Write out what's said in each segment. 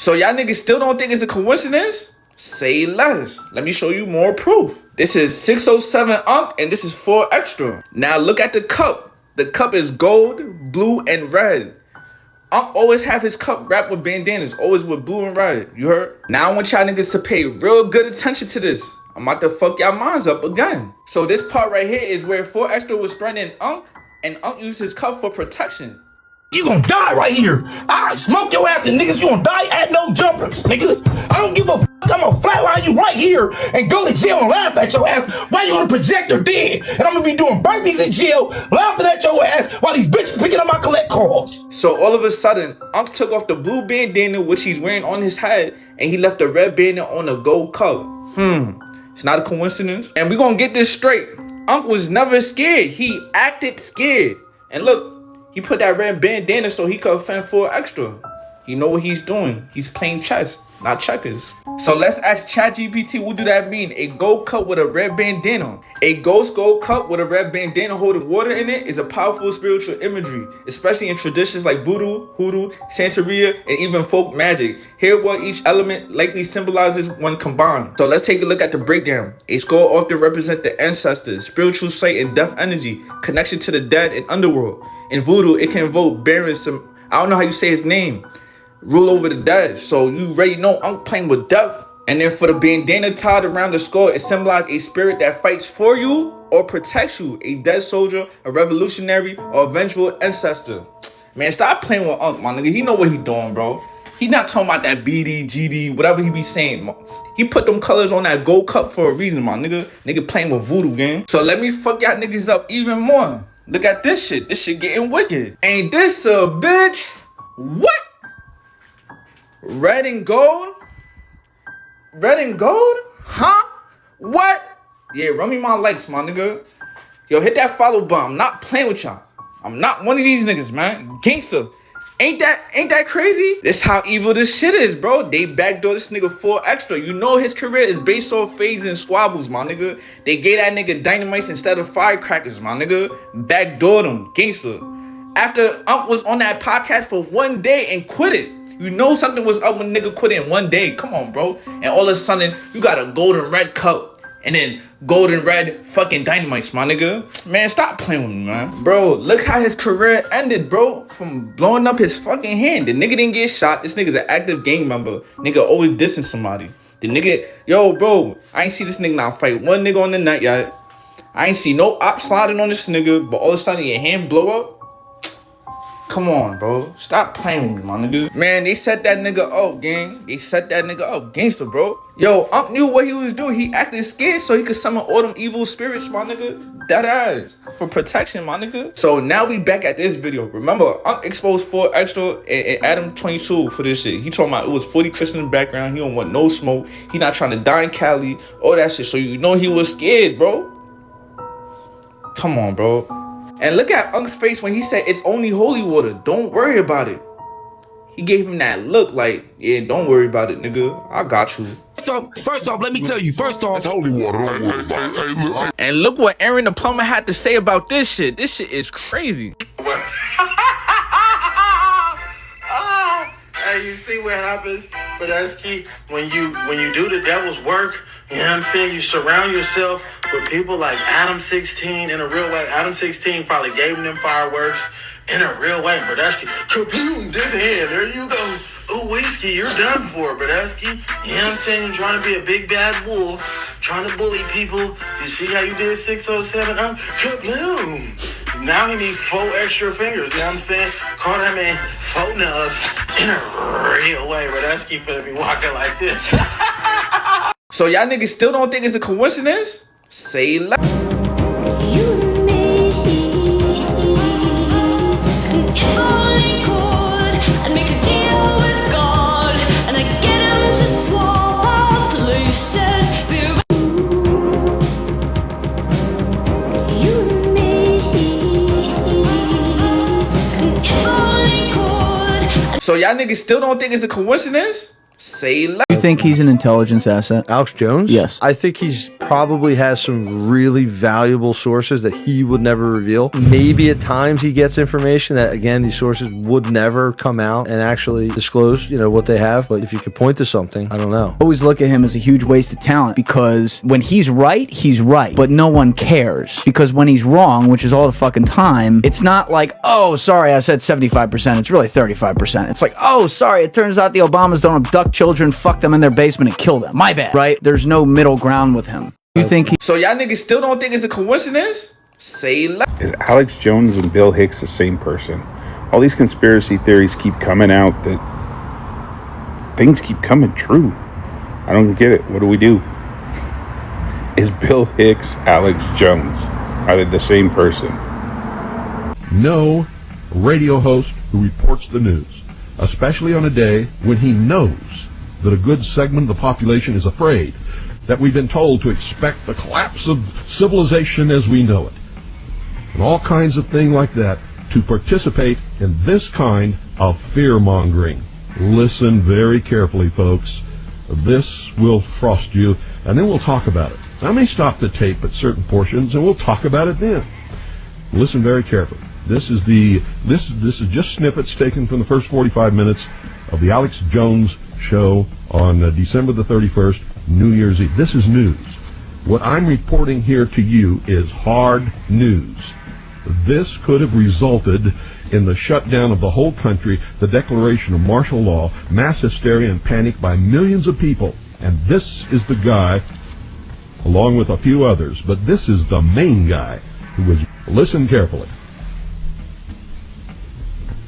So y'all niggas still don't think it's a coincidence? Say less. Let me show you more proof. This is 607 Unk and this is 4 Extra. Now look at the cup. The cup is gold, blue, and red. Unk always have his cup wrapped with bandanas, always with blue and red. You heard? Now I want y'all niggas to pay real good attention to this. I'm about to fuck y'all minds up again. So this part right here is where 4 Extra was threatening Unk, and Unk used his cup for protection. You gonna die right here. I smoke your ass and niggas, you gonna die at no jumpers, niggas. I don't give a f. I'm gonna flatline you right here and go to jail and laugh at your ass while you on the projector dead. And I'm gonna be doing burpees in jail, laughing at your ass while these bitches picking up my collect calls. So all of a sudden, Unk took off the blue bandana which he's wearing on his head and he left the red bandana on a gold cup. It's not a coincidence. And we gonna get this straight. Unk was never scared. He acted scared. And look, he put that red bandana so he could offend 4 Extra. He know what he's doing. He's playing chess, not checkers. So let's ask ChatGPT, what do that mean? A gold cup with a red bandana. A ghost gold cup with a red bandana holding water in it is a powerful spiritual imagery, especially in traditions like voodoo, hoodoo, Santeria, and even folk magic. Here what each element likely symbolizes when combined. So let's take a look at the breakdown. A skull often represents the ancestors, spiritual sight and death energy, connection to the dead and underworld. In voodoo, it can invoke Baron I don't know how you say his name. Rule over the dead. So you already know Unk playing with death. And then for the bandana tied around the skull, it symbolizes a spirit that fights for you or protects you. A dead soldier, a revolutionary, or a vengeful ancestor. Man, stop playing with Unk, my nigga. He know what he doing, bro. He not talking about that BD, GD, whatever he be saying. He put them colors on that gold cup for a reason, my nigga. Nigga playing with voodoo, gang. So let me fuck y'all niggas up even more. Look at this shit. This shit getting wicked. Ain't this a bitch? What? Red and gold? Red and gold? Huh? What? Yeah, run me my likes, my nigga. Yo, hit that follow button. I'm not playing with y'all. I'm not one of these niggas, man. Gangster. Ain't that crazy? This how evil this shit is, bro. They backdoor this nigga 4 Extra. You know his career is based off fades and squabbles, my nigga. They gave that nigga dynamites instead of firecrackers, my nigga. Backdoored him. Gangster. After Unk was on that podcast for 1 day and quit it. You know something was up when nigga quit it in 1 day. Come on, bro. And all of a sudden, you got a golden red cup. And then golden red fucking dynamites, my nigga. Man, stop playing with me, man. Bro, look how his career ended, bro. From blowing up his fucking hand. The nigga didn't get shot. This nigga's an active gang member. Nigga always dissing somebody. The nigga, yo, bro, I ain't see this nigga now fight one nigga on the net yet. I ain't see no op sliding on this nigga. But all of a sudden, your hand blow up. Come on, bro. Stop playing with me, my nigga. Man, they set that nigga up, gang. They set that nigga up. Gangster, bro. Yo, Unk knew what he was doing. He acted scared so he could summon all them evil spirits, my nigga. That ass. For protection, my nigga. So now we back at this video. Remember, Unk exposed 4 Extra and Adam 22 for this shit. He talking about it was 40 Christian in the background. He don't want no smoke. He not trying to die in Cali. All that shit. So you know he was scared, bro. Come on, bro. And look at Unk's face when he said it's only holy water. Don't worry about it. He gave him that look like, yeah, don't worry about it, nigga. I got you. First off, let me tell you. First off, it's holy water. Don't worry about it. And look what Aaron the plumber had to say about this shit. This shit is crazy. Hey, you see what happens, Brodesky, when you do the devil's work? You know what I'm saying? You surround yourself with people like Adam 16 in a real way. Adam 16 probably gave them fireworks in a real way. Brodesky, kaboom, this hand, there you go. Ooh, whiskey, you're done for, Brodesky. You know what I'm saying? You're trying to be a big bad wolf, trying to bully people. You see how you did 607? Kaboom. Now he needs 4 extra fingers, you know what I'm saying? Call that man 4 nubs in a real way. Brodesky finna be walking like this. So y'all niggas still don't think it's a coincidence? Say less. It's you and me. And if I could, I'd make a deal with God, and I'd get him to swap our places. It's you and me. And if I could. So y'all niggas still don't think it's a coincidence? Say less. You think he's an intelligence asset? Alex Jones? Yes. I think he's probably has some really valuable sources that he would never reveal. Maybe at times he gets information that, again, these sources would never come out and actually disclose, what they have. But if you could point to something, I don't know. Always look at him as a huge waste of talent, because when he's right, but no one cares. Because when he's wrong, which is all the fucking time, it's not like, oh, sorry, I said 75%. It's really 35%. It's like, oh, sorry, it turns out the Obamas don't abduct children, fuck them in their basement, and kill them. My bad, right? There's no middle ground with him. You think he... So y'all niggas still don't think it's a coincidence? Say less. Is Alex Jones and Bill Hicks the same person? All these conspiracy theories keep coming out that things keep coming true. I don't get it. What do we do? Is Bill Hicks Alex Jones? Are they the same person? No radio host who reports the news, especially on a day when he knows that a good segment of the population is afraid that we've been told to expect the collapse of civilization as we know it, and all kinds of things like that, to participate in this kind of fear-mongering. Listen very carefully, folks. This will frost you, and then we'll talk about it. I may stop the tape at certain portions, and we'll talk about it then. Listen very carefully. This is just snippets taken from the first 45 minutes of the Alex Jones show on December the 31st, New Year's Eve. This is news. What I'm reporting here to you is hard news. This could have resulted in the shutdown of the whole country, the declaration of martial law, mass hysteria and panic by millions of people. And this is the guy, along with a few others, but this is the main guy who was... Listen carefully.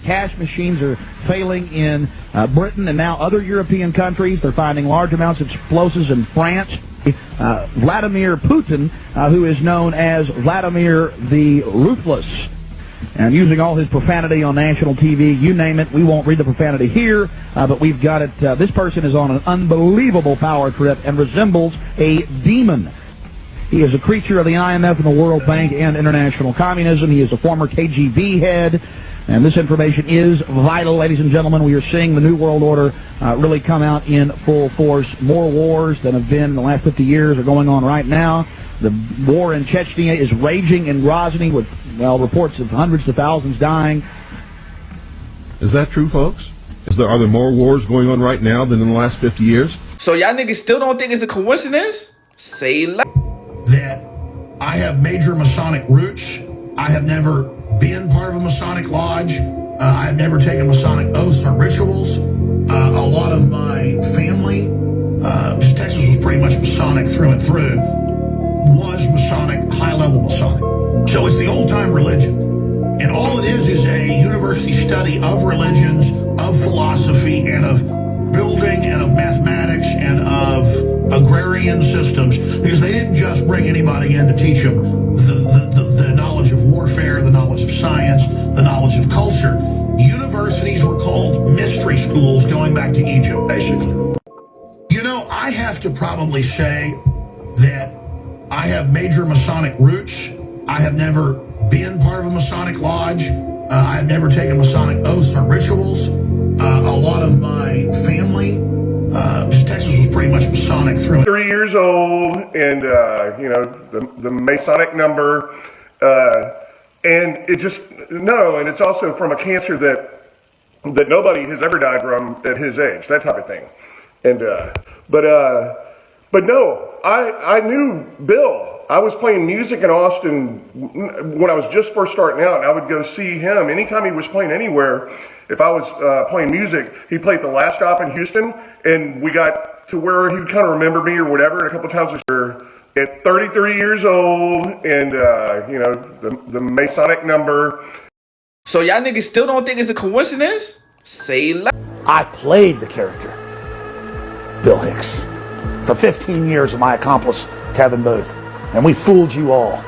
Cash machines are failing in Britain and now other European countries. They're finding large amounts of explosives in France. Vladimir Putin, who is known as Vladimir the Ruthless, and using all his profanity on national TV, you name it. We won't read the profanity here, but we've got it. This person is on an unbelievable power trip and resembles a demon. He is a creature of the IMF and the World Bank and international communism. He is a former KGB head. And this information is vital, ladies and gentlemen. We are seeing the New World Order really come out in full force. More wars than have been in the last 50 years are going on right now. The war in Chechnya is raging in Grozny with, reports of hundreds of thousands dying. Is that true, folks? Are there more wars going on right now than in the last 50 years? So y'all niggas still don't think it's a coincidence? Say less. That I have major Masonic roots. I have never been part of a Masonic lodge. I've never taken Masonic oaths or rituals. A lot of my family, because Texas was pretty much Masonic through and through, was Masonic, high-level Masonic. So it's the old-time religion. And all it is a university study of religions, of philosophy, and of building, and of mathematics, and of agrarian systems, because they didn't just bring anybody in to teach them the knowledge of warfare, the knowledge of science, the knowledge of culture. Universities were called mystery schools going back to Egypt, basically. I have to probably say that I have major Masonic roots. I have never been part of a Masonic lodge. I've never taken Masonic oaths or rituals. A lot of my family, because Texas was pretty much Masonic through. 3 years old, and the Masonic number, and and it's also from a cancer that nobody has ever died from at his age, that type of thing, and but no, I knew Bill. I was playing music in Austin when I was just first starting out, and I would go see him anytime he was playing anywhere. If I was playing music, he played the last stop in Houston, and we got to where he would kind of remember me or whatever. And a couple times at 33 years old, and the Masonic number. So y'all niggas still don't think it's a coincidence? Say less. I played the character, Bill Hicks, for 15 years with my accomplice, Kevin Booth. And we fooled you all.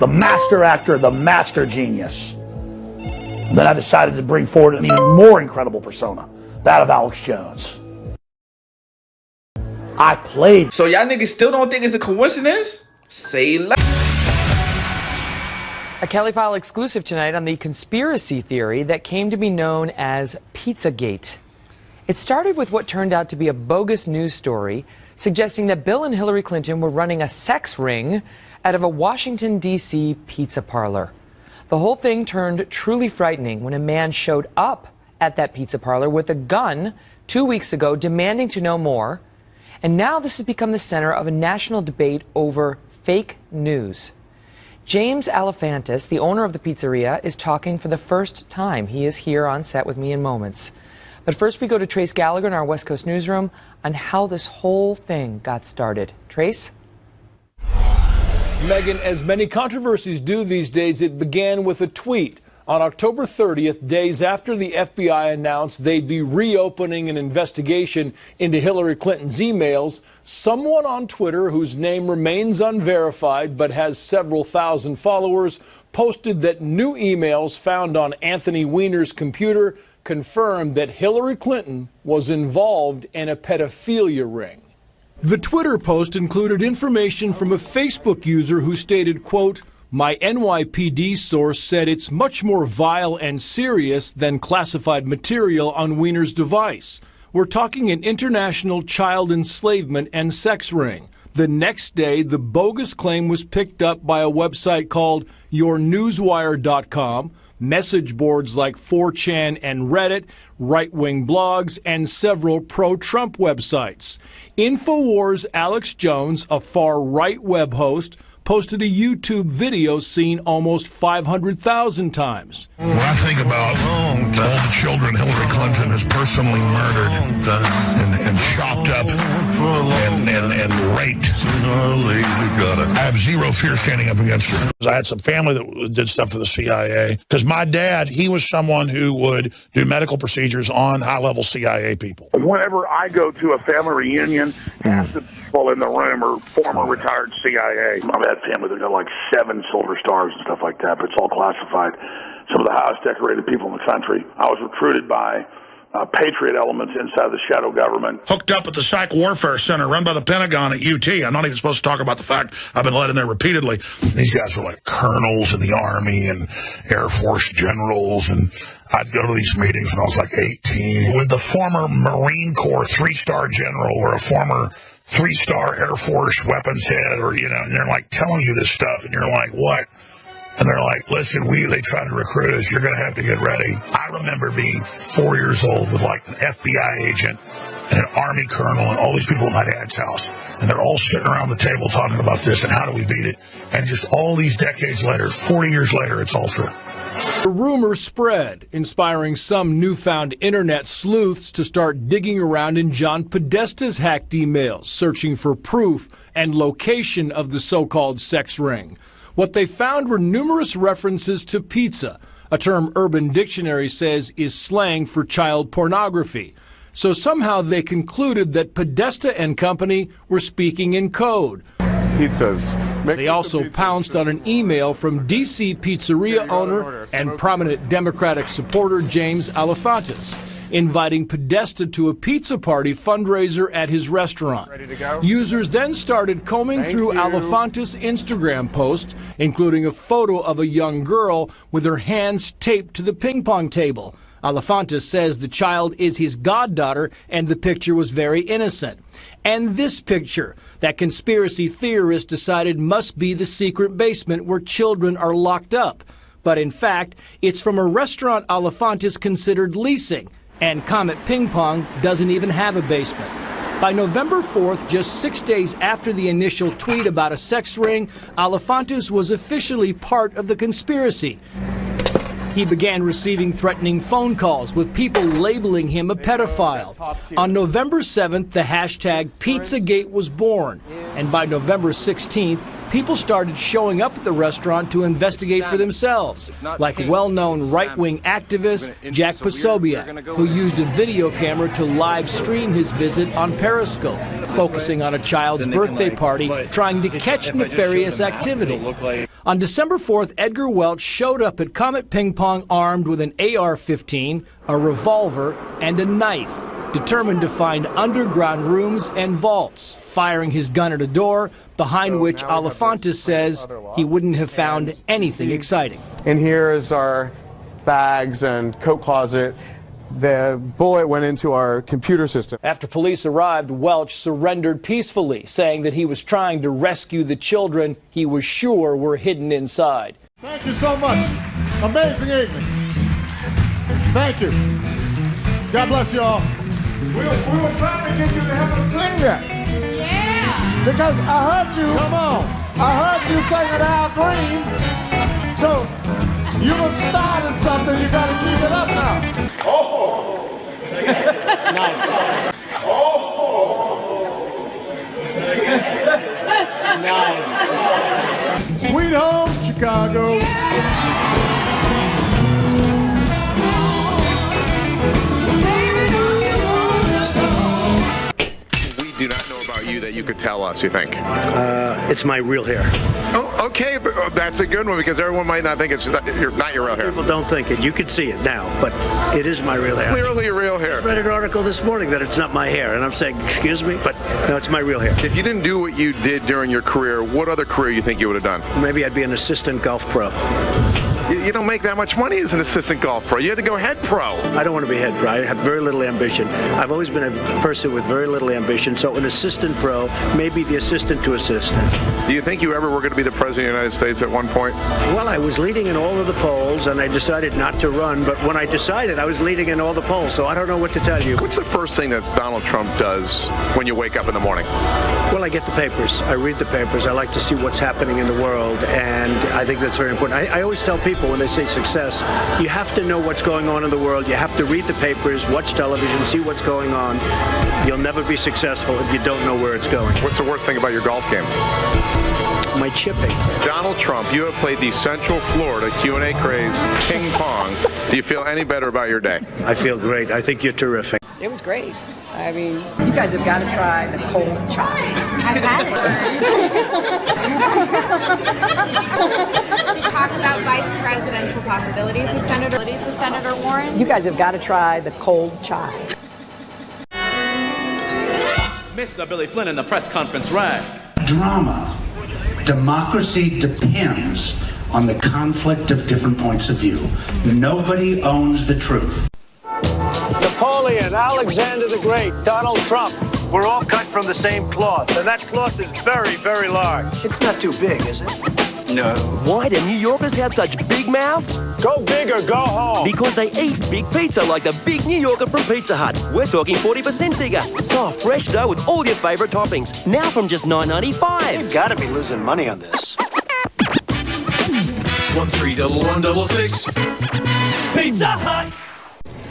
The master actor, the master genius. And then I decided to bring forward an even more incredible persona, that of Alex Jones. I played. So y'all niggas still don't think it's a coincidence? Say less. A Kelly File exclusive tonight on the conspiracy theory that came to be known as Pizzagate. It started with what turned out to be a bogus news story suggesting that Bill and Hillary Clinton were running a sex ring out of a Washington, D.C. pizza parlor. The whole thing turned truly frightening when a man showed up at that pizza parlor with a gun 2 weeks ago demanding to know more. And now this has become the center of a national debate over fake news. James Alefantis, the owner of the pizzeria, is talking for the first time. He is here on set with me in moments. But first we go to Trace Gallagher in our West Coast newsroom on how this whole thing got started. Trace? Megan, as many controversies do these days, it began with a tweet. On October 30th, days after the FBI announced they'd be reopening an investigation into Hillary Clinton's emails, someone on Twitter, whose name remains unverified but has several thousand followers, posted that new emails found on Anthony Weiner's computer confirmed that Hillary Clinton was involved in a pedophilia ring. The Twitter post included information from a Facebook user who stated, quote, "My NYPD source said it's much more vile and serious than classified material on Weiner's device. We're talking an international child enslavement and sex ring." The next day, the bogus claim was picked up by a website called yournewswire.com, message boards like 4chan and Reddit, right-wing blogs, and several pro-Trump websites. InfoWars' Alex Jones, a far-right web host, posted a YouTube video seen almost 500,000 times. When I think about all the children Hillary Clinton has personally murdered and chopped up and raped, I have zero fear standing up against her. I had some family that did stuff for the CIA. Because my dad, he was someone who would do medical procedures on high-level CIA people. Whenever I go to a family reunion, half the people in the room are former retired CIA. I've had family that got like 7 silver stars and stuff like that, but it's all classified. Some of the highest decorated people in the country. I was recruited by patriot elements inside the shadow government. Hooked up at the Psych Warfare Center run by the Pentagon at UT. I'm not even supposed to talk about the fact I've been let in there repeatedly. These guys were like colonels in the Army and Air Force generals, and I'd go to these meetings when I was like 18 with the former Marine Corps 3-star general or a former 3-star Air Force weapons head, or, you know, and they're like telling you this stuff, and you're like, what? And they're like, listen, they tried to recruit us. You're going to have to get ready. I remember being 4 years old with like an FBI agent and an Army colonel and all these people at my dad's house. And they're all sitting around the table talking about this and how do we beat it. And just all these decades later, 40 years later, it's all true. The rumor spread, inspiring some newfound internet sleuths to start digging around in John Podesta's hacked emails, searching for proof and location of the so-called sex ring. What they found were numerous references to pizza, a term Urban Dictionary says is slang for child pornography. So somehow they concluded that Podesta and company were speaking in code. Pizzas. They also pounced on an email from D.C. pizzeria owner and prominent Democratic supporter James Alefantis, inviting Podesta to a pizza party fundraiser at his restaurant. Users then started combing through Alefantis' Instagram posts, including a photo of a young girl with her hands taped to the ping pong table. Alefantis says the child is his goddaughter and the picture was very innocent. And this picture, that conspiracy theorists decided must be the secret basement where children are locked up. But in fact, it's from a restaurant Alefantis considered leasing, and Comet Ping Pong doesn't even have a basement. By November 4th, just 6 days after the initial tweet about a sex ring, Alefantis was officially part of the conspiracy. He began receiving threatening phone calls with people labeling him a pedophile. On November 7th, the hashtag Pizzagate was born, and by November 16th, people started showing up at the restaurant to investigate for themselves, like well-known right-wing activist Jack Posobiec, who used a video camera to live stream his visit on Periscope, focusing on a child's birthday party, trying to catch nefarious activity. On December 4th, Edgar Welch showed up at Comet Ping Pong armed with an AR-15, a revolver, and a knife, determined to find underground rooms and vaults, firing his gun at a door, behind which Alefantis says he wouldn't have found anything exciting. And here is our bags and coat closet. the bullet went into our computer system. After police arrived, Welch surrendered peacefully, saying that he was trying to rescue the children he was sure were hidden inside. Thank you so much. Amazing evening. Thank you. God bless you all. We were trying to get you to have a sing that. Yeah. Because I heard you. Come on. I heard you singing Al Green. So you have started something. You got to keep it up now. Oh. Nice. Oh. Nice. Sweet home, Chicago. Do not know about you that you could tell us, you think? It's my real hair. Oh, okay, but that's a good one because everyone might not think it's not your real hair. People don't think it. You can see it now, but it is my real hair. Clearly your real hair. I read an article this morning that it's not my hair, and I'm saying, excuse me, but no, it's my real hair. If you didn't do what you did during your career, what other career you think you would have done? Maybe I'd be an assistant golf pro. You don't make that much money as an assistant golf pro. You had to go head pro. I don't want to be head pro. I have very little ambition. I've always been a person with very little ambition, so an assistant pro may be the assistant to assistant. Do you think you ever were going to be the President of the United States at one point? Well, I was leading in all of the polls, and I decided not to run, but when I decided, I was leading in all the polls, so I don't know what to tell you. What's the first thing that Donald Trump does when you wake up in the morning? Well, I get the papers. I read the papers. I like to see what's happening in the world, and I think that's very important. I always tell people when they say success, you have to know what's going on in the world. You have to read the papers, watch television, see what's going on. You'll never be successful if you don't know where it's going. What's the worst thing about your golf game? My chipping. Donald Trump, you have played the Central Florida Q&A craze ping pong. Do you feel any better about your day? I feel great. I think you're terrific. It was great. I mean, you guys have got to try the cold chai. I've had it. Did you talk about vice presidential possibilities with Senator Warren? You guys have got to try the cold chai. Mr. Billy Flynn in the press conference, right? Drama. Democracy depends on the conflict of different points of view. Nobody owns the truth. Napoleon, Alexander the Great, Donald Trump. We're all cut from the same cloth, and that cloth is very, very large. It's not too big, is it? No. Why do New Yorkers have such big mouths? Go big or go home. Because they eat big pizza like the big New Yorker from Pizza Hut. We're talking 40% bigger. Soft, fresh dough with all your favorite toppings. Now from just $9.95. You've got to be losing money on this. 131166. Pizza Hut.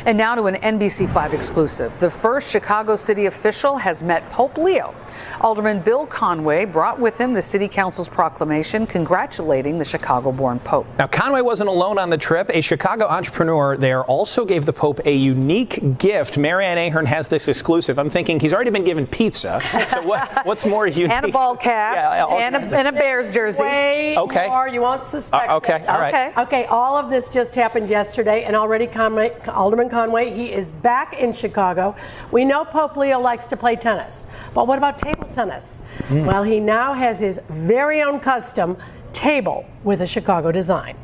And now to an NBC5 exclusive. The first Chicago city official has met Pope Leo. Alderman Bill Conway brought with him the city council's proclamation congratulating the Chicago-born Pope. Now, Conway wasn't alone on the trip. A Chicago entrepreneur there also gave the Pope a unique gift. Marianne Ahern has this exclusive. I'm thinking he's already been given pizza. So what's more unique? And a ball cap. Yeah, and a Bears jersey. Way more. You won't suspect okay, all right. Okay, all of this just happened yesterday, and already Alderman Conway, he is back in Chicago. We know Pope Leo likes to play tennis, but what about table tennis? Well, he now has his very own custom table with a Chicago design.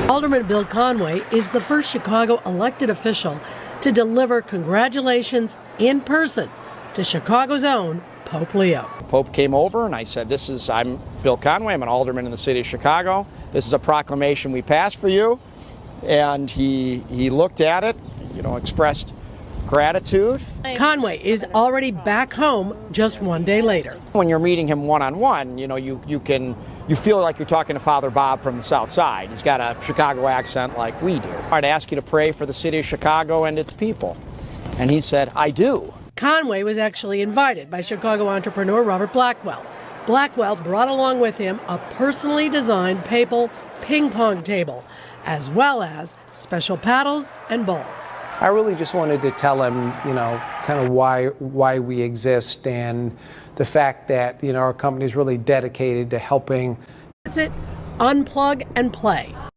Alderman Bill Conway is the first Chicago elected official to deliver congratulations in person to Chicago's own Pope Leo. Pope came over and I said, I'm Bill Conway, I'm an alderman in the city of Chicago. This is a proclamation we passed for you. And he looked at it, expressed gratitude. Conway is already back home just one day later. When you're meeting him one-on-one, you feel like you're talking to Father Bob from the South Side. He's got a Chicago accent like we do. I'd ask you to pray for the city of Chicago and its people. And he said, I do. Conway was actually invited by Chicago entrepreneur Robert Blackwell. Blackwell brought along with him a personally designed papal ping pong table, as well as special paddles and balls. I really just wanted to tell him, kind of why we exist and the fact that, our company is really dedicated to helping. That's it. Unplug and play.